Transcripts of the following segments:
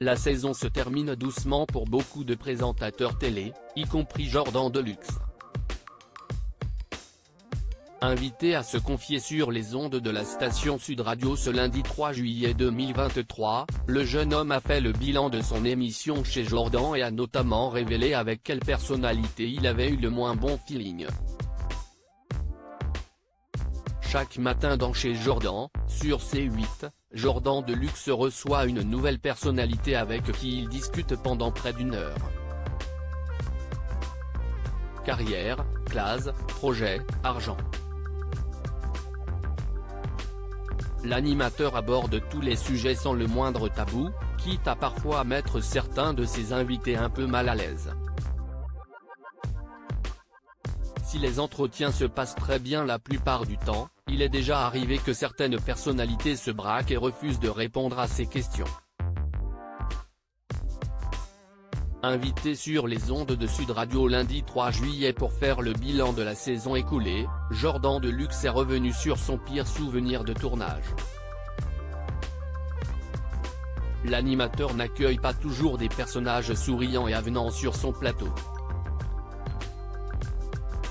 la saison se termine doucement pour beaucoup de présentateurs télé, y compris Jordan Deluxe. Invité à se confier sur les ondes de la station Sud Radio ce lundi 3 juillet 2023, le jeune homme a fait le bilan de son émission chez Jordan et a notamment révélé avec quelle personnalité il avait eu le moins bon feeling. Chaque matin dans Chez Jordan, sur C8, Jordan Deluxe reçoit une nouvelle personnalité avec qui il discute pendant près d'une heure. Carrière, classe, projet, argent. L'animateur aborde tous les sujets sans le moindre tabou, quitte à parfois mettre certains de ses invités un peu mal à l'aise. Si les entretiens se passent très bien la plupart du temps, il est déjà arrivé que certaines personnalités se braquent et refusent de répondre à ces questions. Invité sur les ondes de Sud Radio lundi 3 juillet pour faire le bilan de la saison écoulée, Jordan Deluxe est revenu sur son pire souvenir de tournage. L'animateur n'accueille pas toujours des personnages souriants et avenants sur son plateau.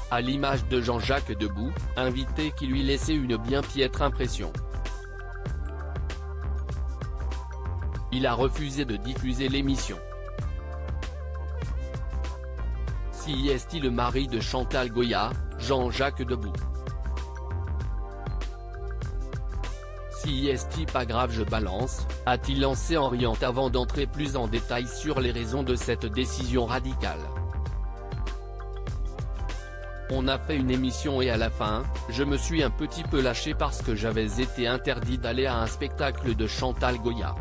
À l'image de Jean-Jacques Debout, invité qui lui laissait une bien piètre impression. Il a refusé de diffuser l'émission. Si est-il le mari de Chantal Goya, Jean-Jacques Debout. Si est-il pas grave je balance, a-t-il lancé en riant avant d'entrer plus en détail sur les raisons de cette décision radicale. On a fait une émission et à la fin, je me suis un petit peu lâché parce que j'avais été interdit d'aller à un spectacle de Chantal Goya.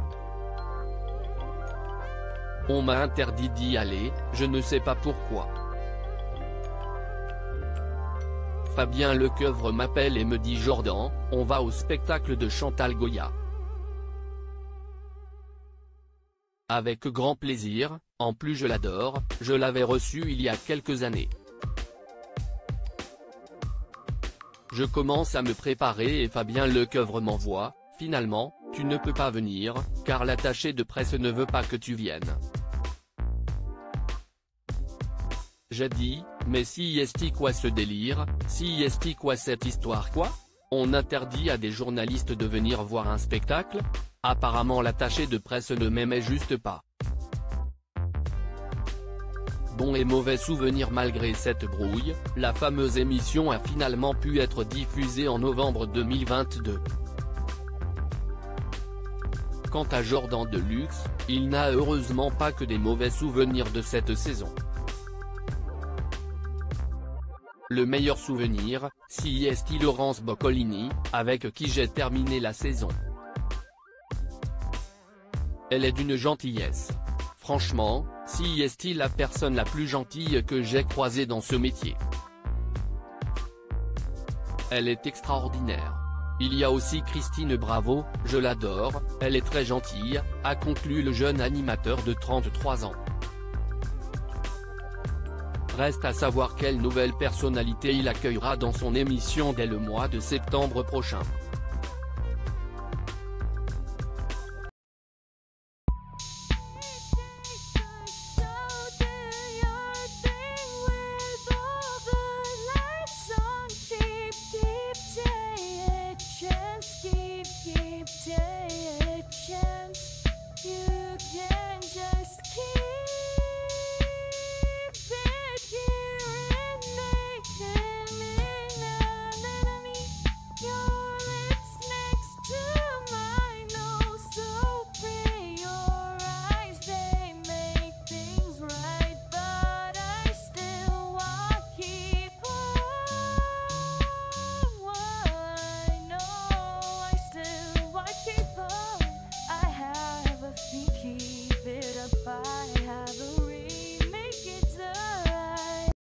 On m'a interdit d'y aller, je ne sais pas pourquoi. Fabien Lecoeuvre m'appelle et me dit Jordan, on va au spectacle de Chantal Goya. Avec grand plaisir, en plus je l'adore, je l'avais reçu il y a quelques années. Je commence à me préparer et Fabien Lecoeuvre m'envoie, finalement, tu ne peux pas venir, car l'attaché de presse ne veut pas que tu viennes. J'ai dit, mais si est quoi ce délire, si est quoi cette histoire quoi? On interdit à des journalistes de venir voir un spectacle? Apparemment l'attaché de presse ne m'aimait juste pas. Bon et mauvais souvenir malgré cette brouille, la fameuse émission a finalement pu être diffusée en novembre 2022. Quant à Jordan Deluxe, il n'a heureusement pas que des mauvais souvenirs de cette saison. Le meilleur souvenir, si est Laurence Boccolini, avec qui j'ai terminé la saison. Elle est d'une gentillesse. Franchement, si est la personne la plus gentille que j'ai croisée dans ce métier. Elle est extraordinaire. Il y a aussi Christine Bravo, je l'adore, elle est très gentille, a conclu le jeune animateur de 33 ans. Reste à savoir quelle nouvelle personnalité il accueillera dans son émission dès le mois de septembre prochain.